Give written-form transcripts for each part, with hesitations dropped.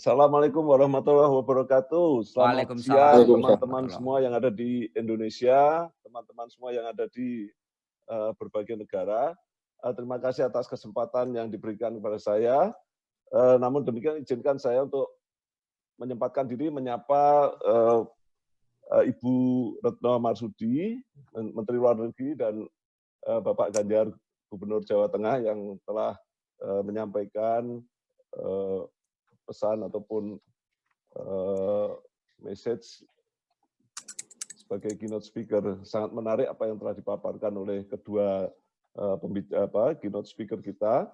Assalamualaikum warahmatullahi wabarakatuh. Selamat Waalaikumsalam siang teman-teman warahmatullahi semua yang ada di Indonesia, teman-teman semua yang ada di berbagai negara. Terima kasih atas kesempatan yang diberikan kepada saya. Namun demikian izinkan saya untuk menyempatkan diri menyapa Ibu Retno Marsudi, Menteri Luar Negeri, dan Bapak Ganjar, Gubernur Jawa Tengah, yang telah menyampaikan pesan ataupun message sebagai keynote speaker. Sangat menarik apa yang telah dipaparkan oleh kedua keynote speaker kita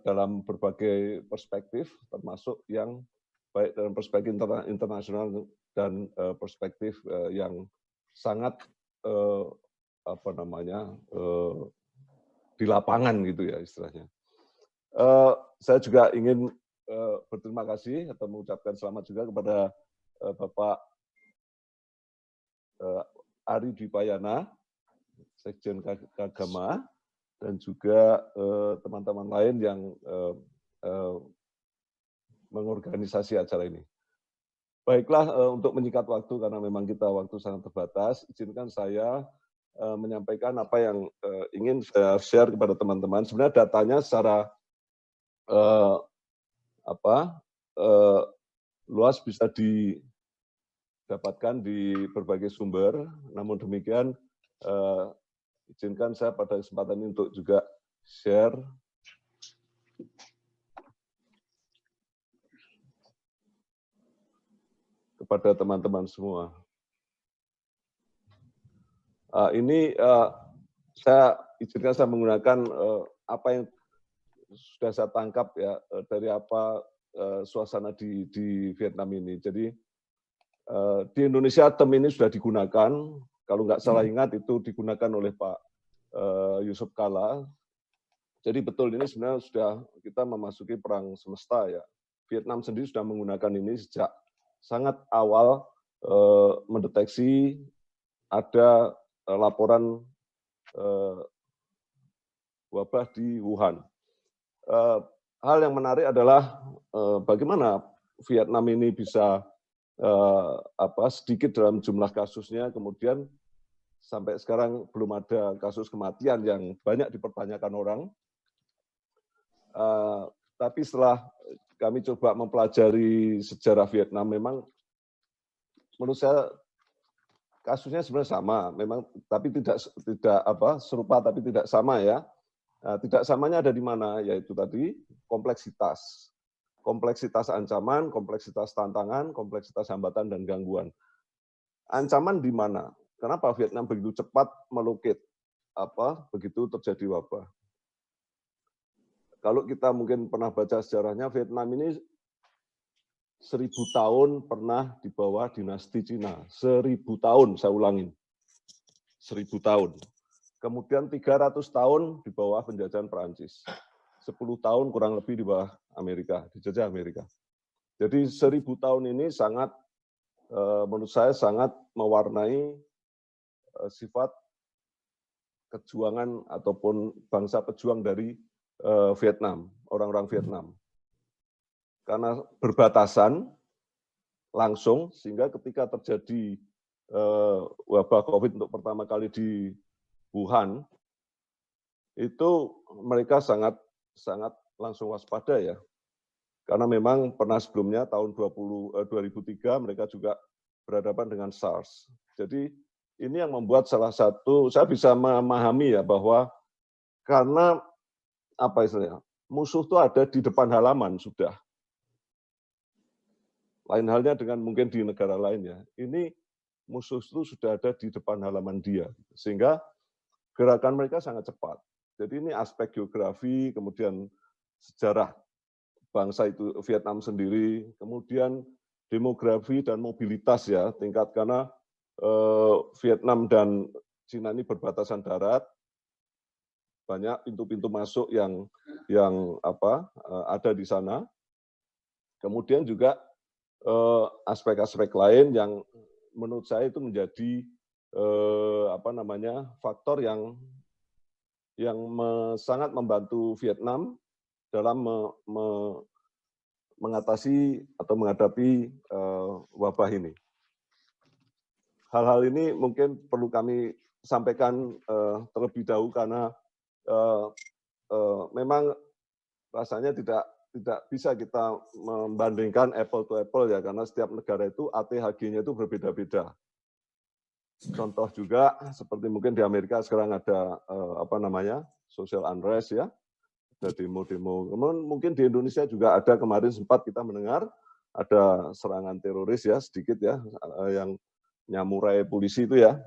dalam berbagai perspektif, termasuk yang baik dalam perspektif internasional dan perspektif yang sangat di lapangan gitu ya istilahnya. Saya juga ingin berterima kasih atau mengucapkan selamat juga kepada Bapak Ari Dwi Payana, Sekjen Kagama, dan juga teman-teman lain yang mengorganisasi acara ini. Baiklah, untuk menyingkat waktu karena memang kita waktu sangat terbatas, izinkan saya menyampaikan apa yang ingin saya share kepada teman-teman. Sebenarnya datanya secara luas bisa didapatkan di berbagai sumber. Namun demikian, izinkan saya pada kesempatan ini untuk juga share kepada teman-teman semua. Ini saya izinkan saya menggunakan apa yang sudah saya tangkap ya dari apa suasana di Vietnam ini. Jadi di Indonesia term ini sudah digunakan, kalau nggak salah ingat itu digunakan oleh Pak Yusuf Kala. Jadi betul ini sebenarnya sudah kita memasuki perang semesta ya. Vietnam sendiri sudah menggunakan ini sejak sangat awal mendeteksi ada laporan wabah di Wuhan. Hal yang menarik adalah bagaimana Vietnam ini bisa sedikit dalam jumlah kasusnya, kemudian sampai sekarang belum ada kasus kematian yang banyak dipertanyakan orang. Tapi setelah kami coba mempelajari sejarah Vietnam, memang menurut saya kasusnya sebenarnya sama, memang tapi tidak serupa tapi tidak sama ya. Tidak samanya ada di mana, yaitu tadi kompleksitas. Kompleksitas ancaman, kompleksitas tantangan, kompleksitas hambatan dan gangguan. Ancaman di mana? Kenapa Vietnam begitu cepat melukit begitu terjadi wabah? Kalau kita mungkin pernah baca sejarahnya, Vietnam ini 1000 tahun pernah di bawah dinasti Cina. 1000 tahun, saya ulangin. 1000 tahun. Kemudian 300 tahun di bawah penjajahan Perancis. 10 tahun kurang lebih di bawah Amerika, dijajah Amerika. Jadi 1000 tahun ini sangat, menurut saya sangat mewarnai sifat kejuangan ataupun bangsa pejuang dari Vietnam, orang-orang Vietnam. Karena berbatasan langsung, sehingga ketika terjadi wabah COVID untuk pertama kali di Wuhan, itu mereka sangat langsung waspada ya. Karena memang pernah sebelumnya tahun 2003 mereka juga berhadapan dengan SARS. Jadi ini yang membuat salah satu, saya bisa memahami ya bahwa karena apa istilahnya, musuh itu ada di depan halaman sudah. Lain halnya dengan mungkin di negara lain ya. Ini musuh itu sudah ada di depan halaman dia. Sehingga gerakan mereka sangat cepat. Jadi ini aspek geografi, kemudian sejarah bangsa itu Vietnam sendiri, kemudian demografi dan mobilitas ya, tingkat karena Vietnam dan Cina ini berbatasan darat, banyak pintu-pintu masuk yang ada di sana. Kemudian juga aspek-aspek lain yang menurut saya itu menjadi faktor yang sangat membantu Vietnam dalam mengatasi atau menghadapi wabah ini. Hal-hal ini mungkin perlu kami sampaikan terlebih dahulu karena memang rasanya tidak bisa kita membandingkan apple to apple ya, karena setiap negara itu ATHG-nya itu berbeda-beda. Contoh juga seperti mungkin di Amerika sekarang ada social unrest ya, ada demo-demo. Kemudian mungkin di Indonesia juga ada, kemarin sempat kita mendengar ada serangan teroris ya, sedikit ya, yang nyamurai polisi itu ya.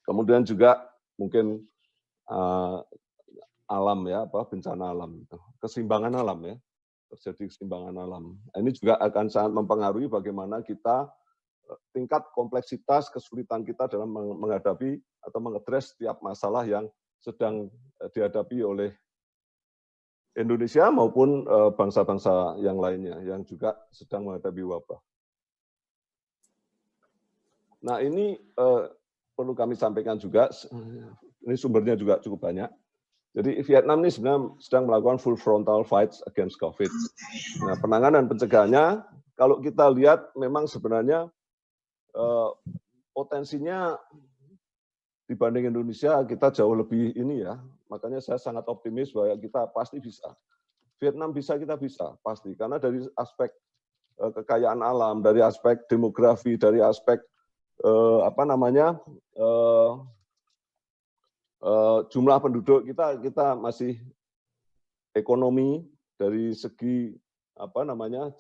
Kemudian juga mungkin alam ya, bencana alam, keseimbangan alam ya, terjadi keseimbangan alam. Ini juga akan sangat mempengaruhi bagaimana kita, tingkat kompleksitas kesulitan kita dalam menghadapi atau mengadres setiap masalah yang sedang dihadapi oleh Indonesia maupun bangsa-bangsa yang lainnya yang juga sedang menghadapi wabah. Nah, ini perlu kami sampaikan juga, ini sumbernya juga cukup banyak. Jadi Vietnam ini sebenarnya sedang melakukan full frontal fights against COVID. Nah, penanganan pencegahannya, kalau kita lihat memang sebenarnya potensinya dibanding Indonesia kita jauh lebih ini ya. Makanya saya sangat optimis bahwa kita pasti bisa. Vietnam bisa, kita bisa pasti. Karena dari aspek kekayaan alam, dari aspek demografi, dari aspek jumlah penduduk kita masih ekonomi, dari segi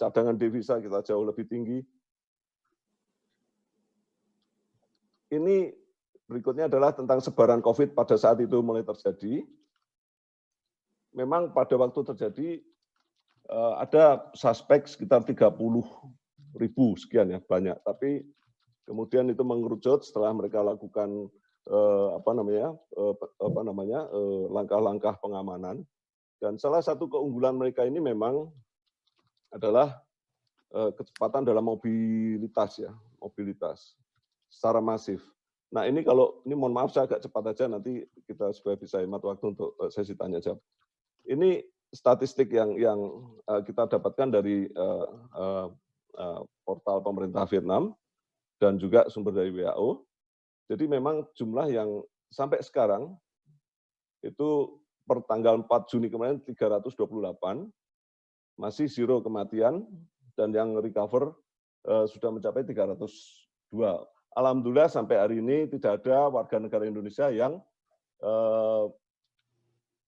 cadangan devisa kita jauh lebih tinggi. Ini berikutnya adalah tentang sebaran COVID pada saat itu mulai terjadi. Memang pada waktu terjadi ada suspek sekitar 30.000 sekian ya, banyak. Tapi kemudian itu mengerucut setelah mereka lakukan langkah-langkah pengamanan. Dan salah satu keunggulan mereka ini memang adalah kecepatan dalam mobilitas ya, mobilitas secara masif. Nah ini mohon maaf saya agak cepat aja, nanti kita supaya bisa hemat waktu untuk sesi tanya jawab. Ini statistik yang kita dapatkan dari portal pemerintah Vietnam dan juga sumber dari WHO. Jadi memang jumlah yang sampai sekarang itu per tanggal 4 Juni kemarin 328, masih zero kematian, dan yang recover sudah mencapai 302. Alhamdulillah sampai hari ini tidak ada warga negara Indonesia yang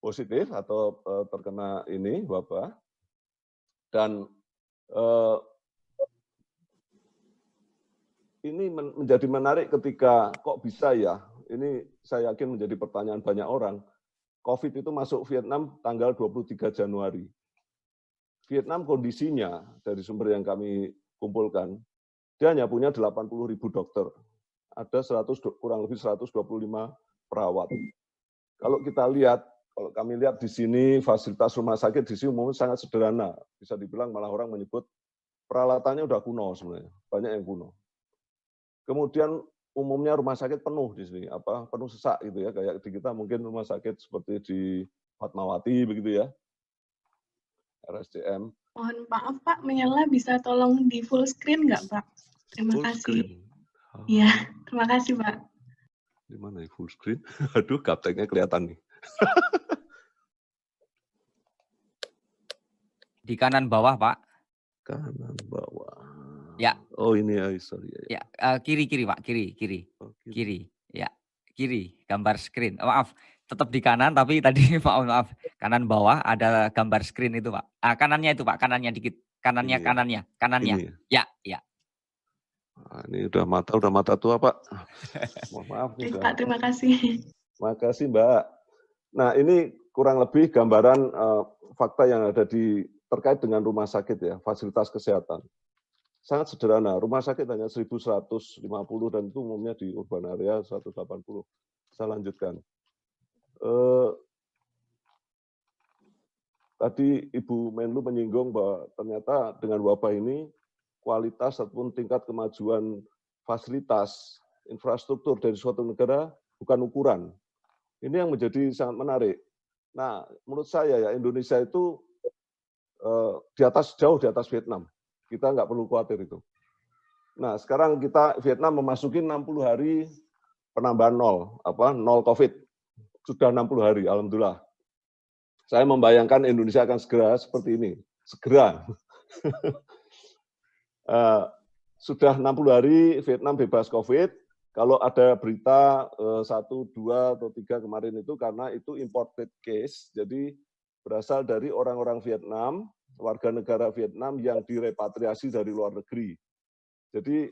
positif atau terkena ini wabah. Dan ini menjadi menarik ketika kok bisa ya, ini saya yakin menjadi pertanyaan banyak orang. COVID itu masuk Vietnam tanggal 23 Januari. Vietnam kondisinya dari sumber yang kami kumpulkan, dia hanya punya 80.000 dokter. Ada kurang lebih 125 perawat. Kalau kami lihat di sini fasilitas rumah sakit di sini umumnya sangat sederhana. Bisa dibilang malah orang menyebut peralatannya udah kuno sebenarnya, banyak yang kuno. Kemudian umumnya rumah sakit penuh di sini, penuh sesak gitu ya, kayak di kita mungkin rumah sakit seperti di Fatmawati begitu ya, RSCM. Mohon maaf Pak, menyala bisa tolong di full screen nggak Pak? Terima kasih. Iya, terima kasih Pak. Di mana ya full screen? Aduh, gapteknya kelihatan nih. Di kanan bawah Pak. Kanan bawah. Ya. Oh ini ya, sorry. Ya, kiri Pak, kiri. Oh, kiri. Ya, kiri, gambar screen. Oh, maaf, tetap di kanan tapi tadi maaf, kanan bawah ada gambar screen itu Pak. Kanannya itu Pak, kanannya dikit. Kanannya. Ini. Ya. Nah, ini udah mata tua Pak. Mohon maaf nih. Pak, terima kasih. Makasih Mbak. Nah ini kurang lebih gambaran fakta yang ada terkait dengan rumah sakit ya, fasilitas kesehatan. Sangat sederhana, rumah sakit hanya 1.150 dan itu umumnya di urban area 180. Saya lanjutkan. Tadi Ibu Menlu menyinggung bahwa ternyata dengan wabah ini kualitas ataupun tingkat kemajuan fasilitas infrastruktur dari suatu negara bukan ukuran. Ini yang menjadi sangat menarik. Nah, menurut saya ya Indonesia itu jauh di atas Vietnam. Kita nggak perlu khawatir itu. Nah, sekarang Vietnam memasuki 60 hari penambahan nol COVID. Sudah 60 hari, alhamdulillah. Saya membayangkan Indonesia akan segera seperti ini. Segera. Sudah 60 hari Vietnam bebas COVID. Kalau ada berita 1, 2, atau 3 kemarin itu karena itu imported case, jadi berasal dari orang-orang Vietnam, warga negara Vietnam yang direpatriasi dari luar negeri. Jadi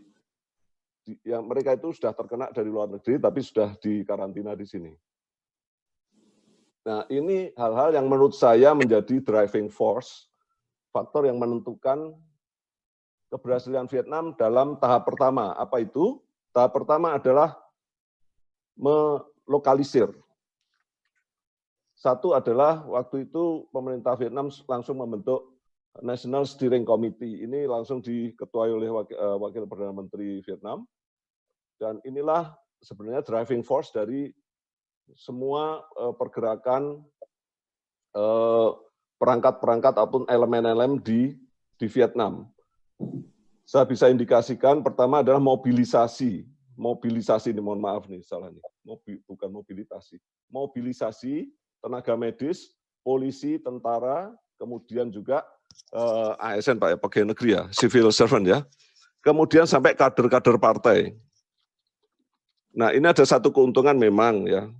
yang mereka itu sudah terkena dari luar negeri, tapi sudah dikarantina di sini. Nah, ini hal-hal yang menurut saya menjadi driving force, faktor yang menentukan keberhasilan Vietnam dalam tahap pertama. Apa itu? Tahap pertama adalah melokalisir. Satu adalah waktu itu pemerintah Vietnam langsung membentuk National Steering Committee. Ini langsung diketuai oleh Wakil Perdana Menteri Vietnam. Dan inilah sebenarnya driving force dari semua pergerakan perangkat-perangkat ataupun elemen-elemen di Vietnam. Saya bisa indikasikan pertama adalah mobilisasi ini, mohon maaf nih salah nih, bukan mobilitasi. Mobilisasi tenaga medis, polisi, tentara, kemudian juga ASN Pak ya, pegawai negeri ya, civil servant ya. Kemudian sampai kader-kader partai. Nah, ini ada satu keuntungan memang ya,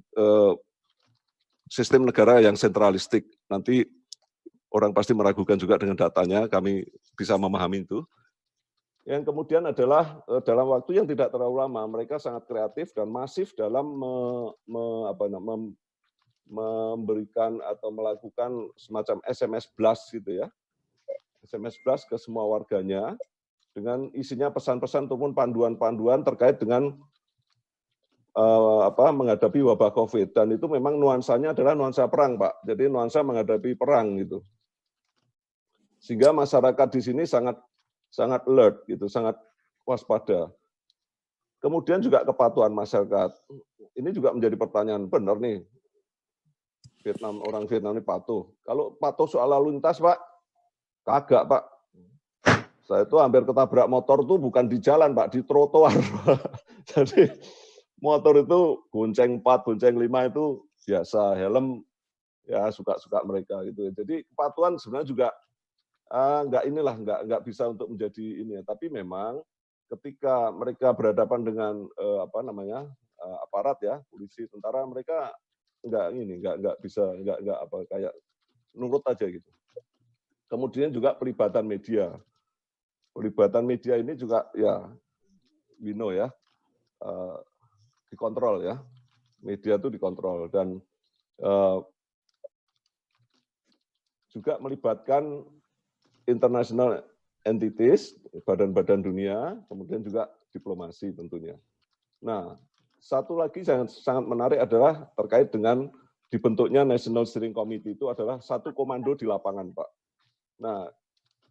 sistem negara yang sentralistik. Nanti orang pasti meragukan juga dengan datanya, kami bisa memahami itu. Yang kemudian adalah dalam waktu yang tidak terlalu lama, mereka sangat kreatif dan masif dalam memberikan atau melakukan semacam SMS blast gitu ya. SMS blast ke semua warganya dengan isinya pesan-pesan ataupun panduan-panduan terkait dengan menghadapi wabah COVID. Dan itu memang nuansanya adalah nuansa perang, Pak. Jadi nuansa menghadapi perang gitu. Sehingga masyarakat di sini sangat alert gitu, sangat waspada. Kemudian juga kepatuhan masyarakat. Ini juga menjadi pertanyaan, benar nih, orang Vietnam ini patuh. Kalau patuh soal lalu lintas, Pak, kagak, Pak. Saya itu hampir ketabrak motor tuh bukan di jalan, Pak, di trotoar. Jadi motor itu bonceng 4, bonceng 5 itu biasa, helm ya suka-suka mereka gitu. Jadi kepatuhan sebenarnya juga nggak bisa untuk menjadi ini ya. Tapi memang ketika mereka berhadapan dengan aparat ya, polisi, tentara, mereka nggak bisa kayak nurut aja gitu. Kemudian juga pelibatan media. Pelibatan media ini juga ya ya dikontrol ya. Media itu dikontrol dan juga melibatkan international entities, badan-badan dunia, kemudian juga diplomasi tentunya. Nah, satu lagi yang sangat menarik adalah terkait dengan dibentuknya National Steering Committee itu adalah satu komando di lapangan, Pak. Nah,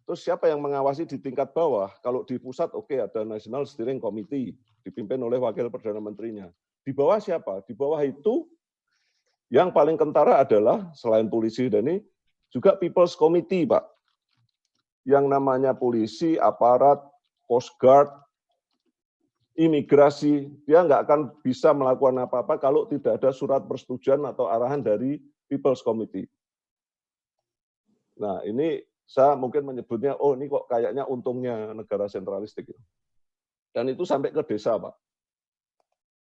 terus siapa yang mengawasi di tingkat bawah? Kalau di pusat, oke, ada National Steering Committee, dipimpin oleh Wakil Perdana Menterinya. Di bawah siapa? Di bawah itu yang paling kentara adalah, selain polisi dan ini, juga People's Committee, Pak. Yang namanya polisi, aparat, Coast Guard, imigrasi, dia nggak akan bisa melakukan apa-apa kalau tidak ada surat persetujuan atau arahan dari People's Committee. Nah, ini saya mungkin menyebutnya, oh ini kok kayaknya untungnya negara sentralistik. Dan itu sampai ke desa, Pak.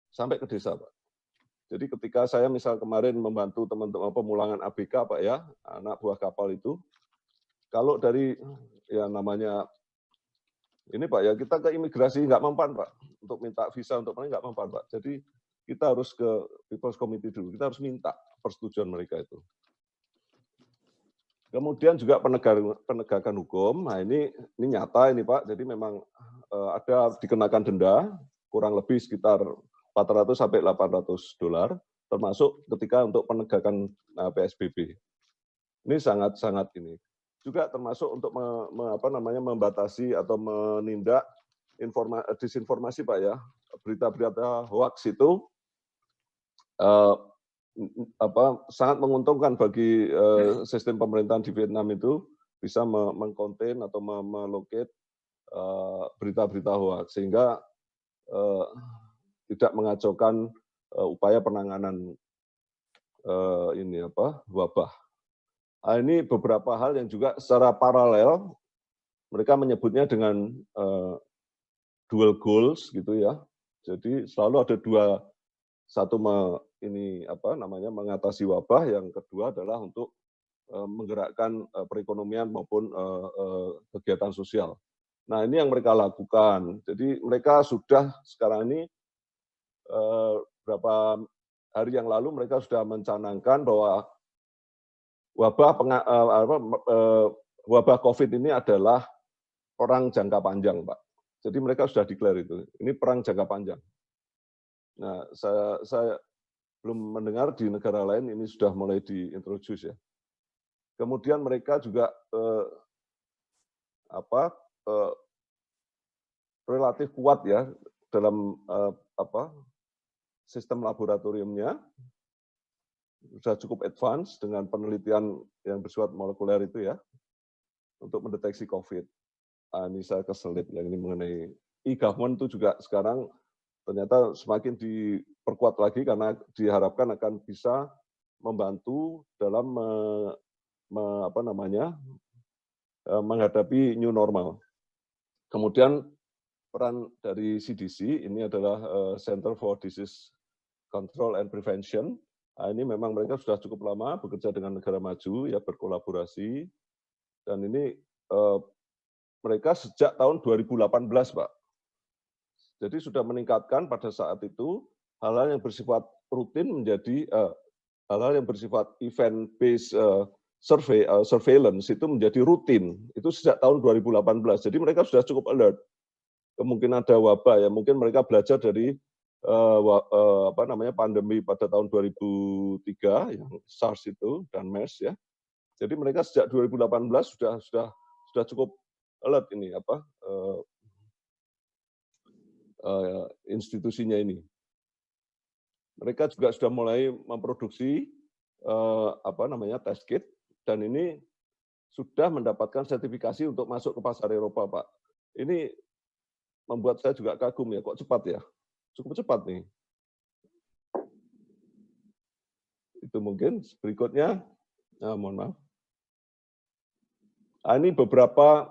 Sampai ke desa, Pak. Jadi ketika saya misal kemarin membantu teman-teman pemulangan ABK, Pak ya, anak buah kapal itu, kalau dari ya namanya ini Pak ya, kita ke imigrasi nggak mempan Pak, untuk minta visa untuk mereka nggak mempan Pak. Jadi kita harus ke People's Committee dulu, kita harus minta persetujuan mereka itu. Kemudian juga penegakan hukum, nah ini nyata ini Pak, jadi memang ada dikenakan denda kurang lebih sekitar 400 sampai 800 dolar, termasuk ketika untuk penegakan PSBB. Ini sangat ini. Juga termasuk untuk membatasi atau menindak disinformasi Pak ya, berita-berita hoax itu sangat menguntungkan bagi sistem pemerintahan di Vietnam itu, bisa mengkonten atau melocate berita-berita hoax, sehingga tidak mengacaukan upaya penanganan wabah. Ini beberapa hal yang juga secara paralel mereka menyebutnya dengan dual goals gitu ya. Jadi selalu ada satu mengatasi wabah, yang kedua adalah untuk menggerakkan perekonomian maupun kegiatan sosial. Nah, ini yang mereka lakukan. Jadi mereka sudah sekarang ini beberapa hari yang lalu mereka sudah mencanangkan bahwa wabah COVID ini adalah perang jangka panjang, Pak. Jadi mereka sudah declare itu. Ini perang jangka panjang. Nah, saya belum mendengar di negara lain ini sudah mulai diintroduce ya. Kemudian mereka juga relatif kuat ya dalam sistem laboratoriumnya, sudah cukup advance dengan penelitian yang bersifat molekuler itu ya, untuk mendeteksi COVID. Ini saya keselip yang ini mengenai e-government itu juga sekarang ternyata semakin diperkuat lagi karena diharapkan akan bisa membantu dalam menghadapi new normal. Kemudian peran dari CDC ini adalah Center for Disease Control and Prevention. Ini memang mereka sudah cukup lama bekerja dengan negara maju ya, berkolaborasi, dan ini mereka sejak tahun 2018, Pak. Jadi sudah meningkatkan pada saat itu hal-hal yang bersifat rutin menjadi hal-hal yang bersifat event-based surveillance itu menjadi rutin. Itu sejak tahun 2018. Jadi mereka sudah cukup alert. Kemungkinan ada wabah ya, mungkin mereka belajar dari pandemi pada tahun 2003 yang SARS itu dan MERS ya. Jadi mereka sejak 2018 sudah cukup alert ini institusinya ini. Mereka juga sudah mulai memproduksi test kit, dan ini sudah mendapatkan sertifikasi untuk masuk ke pasar Eropa, Pak. Ini membuat saya juga kagum ya, kok cepat ya, cukup cepat nih. Itu mungkin berikutnya, mohon maaf. Ini beberapa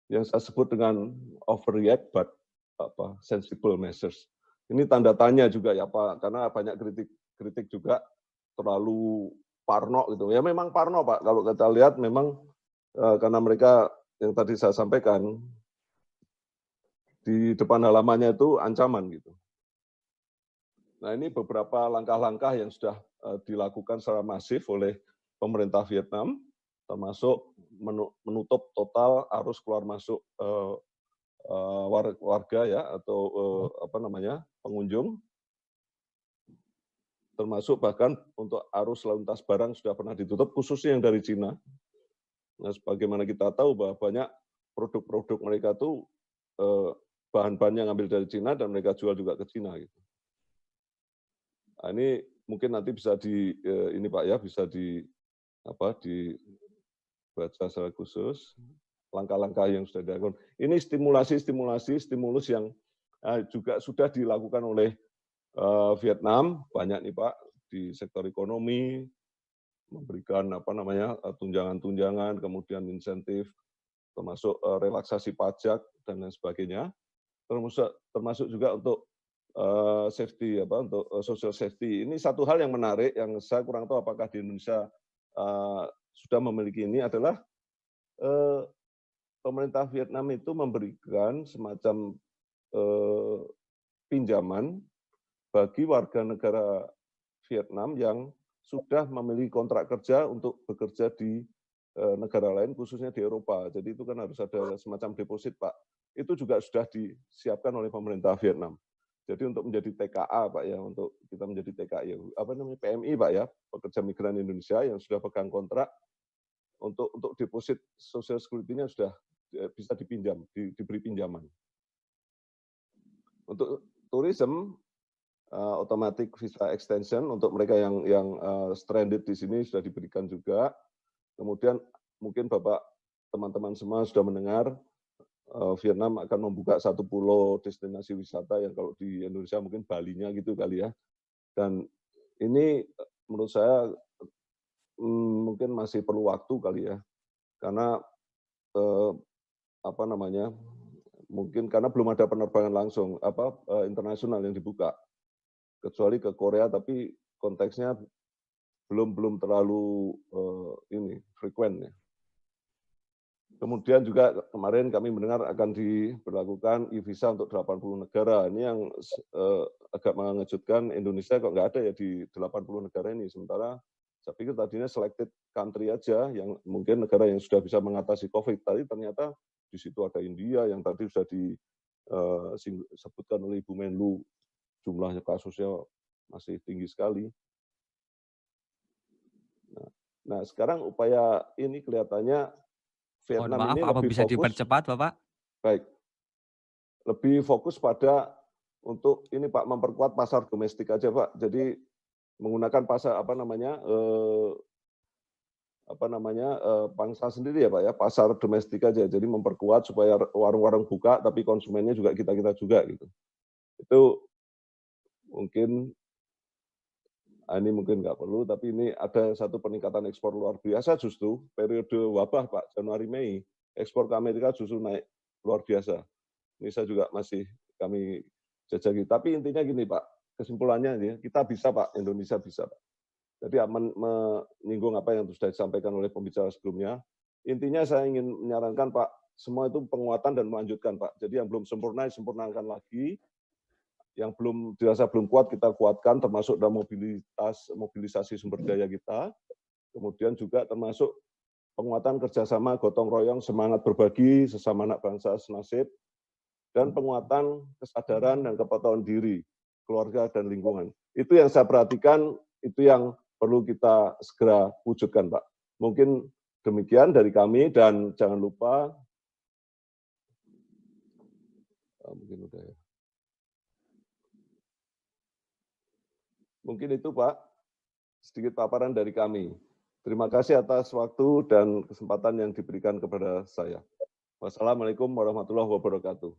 yang saya sebut dengan overreact but sensible measures. Ini tanda tanya juga ya Pak, karena banyak kritik juga terlalu parno gitu. Ya memang parno Pak, kalau kita lihat memang karena mereka yang tadi saya sampaikan di depan halamannya itu ancaman gitu. Nah, ini beberapa langkah-langkah yang sudah dilakukan secara masif oleh pemerintah Vietnam, termasuk menutup total arus keluar masuk warga ya, atau pengunjung, termasuk bahkan untuk arus lalu lintas barang sudah pernah ditutup, khususnya yang dari Cina. Nah, sebagaimana kita tahu bahwa banyak produk-produk mereka tuh bahan-bahan yang ngambil dari Cina dan mereka jual juga ke Cina gitu. Nah, ini mungkin nanti bisa bisa dibaca secara khusus langkah-langkah yang sudah dilakukan. Ini stimulus yang juga sudah dilakukan oleh Vietnam, banyak nih Pak, di sektor ekonomi, memberikan tunjangan-tunjangan, kemudian insentif, termasuk relaksasi pajak dan lain sebagainya, termasuk juga untuk safety, untuk social safety. Ini satu hal yang menarik yang saya kurang tahu apakah di Indonesia sudah memiliki ini, adalah pemerintah Vietnam itu memberikan semacam pinjaman bagi warga negara Vietnam yang sudah memiliki kontrak kerja untuk bekerja di negara lain, khususnya di Eropa. Jadi itu kan harus ada semacam deposit, Pak. Itu juga sudah disiapkan oleh pemerintah Vietnam. Jadi untuk menjadi TKA, Pak ya, untuk kita menjadi TKI, PMI, Pak ya, pekerja migran Indonesia yang sudah pegang kontrak, untuk deposit social security-nya sudah bisa dipinjam, diberi pinjaman. Untuk tourism, automatic visa extension untuk mereka yang stranded di sini sudah diberikan juga. Kemudian mungkin Bapak, teman-teman semua sudah mendengar, Vietnam akan membuka satu pulau destinasi wisata yang kalau di Indonesia mungkin Balinya gitu kali ya. Dan ini menurut saya mungkin masih perlu waktu kali ya, karena apa namanya, mungkin karena belum ada penerbangan langsung internasional yang dibuka, kecuali ke Korea, tapi konteksnya belum terlalu ini frekuen ya. Kemudian juga kemarin kami mendengar akan diberlakukan e-visa untuk 80 negara. Ini yang agak mengejutkan, Indonesia kok nggak ada ya di 80 negara ini. Sementara saya pikir tadinya selected country aja, yang mungkin negara yang sudah bisa mengatasi COVID. Tadi ternyata di situ ada India yang tadi sudah disebutkan oleh Ibu Menlu, jumlahnya kasusnya masih tinggi sekali. Nah sekarang upaya ini kelihatannya Vietnam maaf, ini apa lebih bisa fokus, dipercepat, Bapak? Baik, lebih fokus pada untuk ini Pak, memperkuat pasar domestik aja Pak. Jadi menggunakan pasar pangsa sendiri ya Pak ya, pasar domestik aja. Jadi memperkuat supaya warung-warung buka, tapi konsumennya juga kita juga gitu. Itu mungkin ini mungkin nggak perlu, tapi ini ada satu peningkatan ekspor luar biasa justru periode wabah Pak, Januari-Mei, ekspor ke Amerika justru naik luar biasa. Ini saya juga masih kami jajaki. Tapi intinya gini Pak, kesimpulannya ya, kita bisa Pak, Indonesia bisa Pak. Jadi menyinggung apa yang sudah disampaikan oleh pembicara sebelumnya, intinya saya ingin menyarankan Pak, semua itu penguatan dan melanjutkan Pak. Jadi yang belum sempurna, disempurnakan lagi. Yang belum dirasa belum kuat kita kuatkan, termasuk dalam mobilisasi sumber daya kita, kemudian juga termasuk penguatan kerjasama gotong royong, semangat berbagi sesama anak bangsa senasib, dan penguatan kesadaran dan kepatuhan diri keluarga dan lingkungan. Itu yang saya perhatikan, itu yang perlu kita segera wujudkan Pak. Mungkin demikian dari kami, dan jangan lupa mungkin udah ya. Mungkin itu Pak, sedikit paparan dari kami. Terima kasih atas waktu dan kesempatan yang diberikan kepada saya. Wassalamualaikum warahmatullahi wabarakatuh.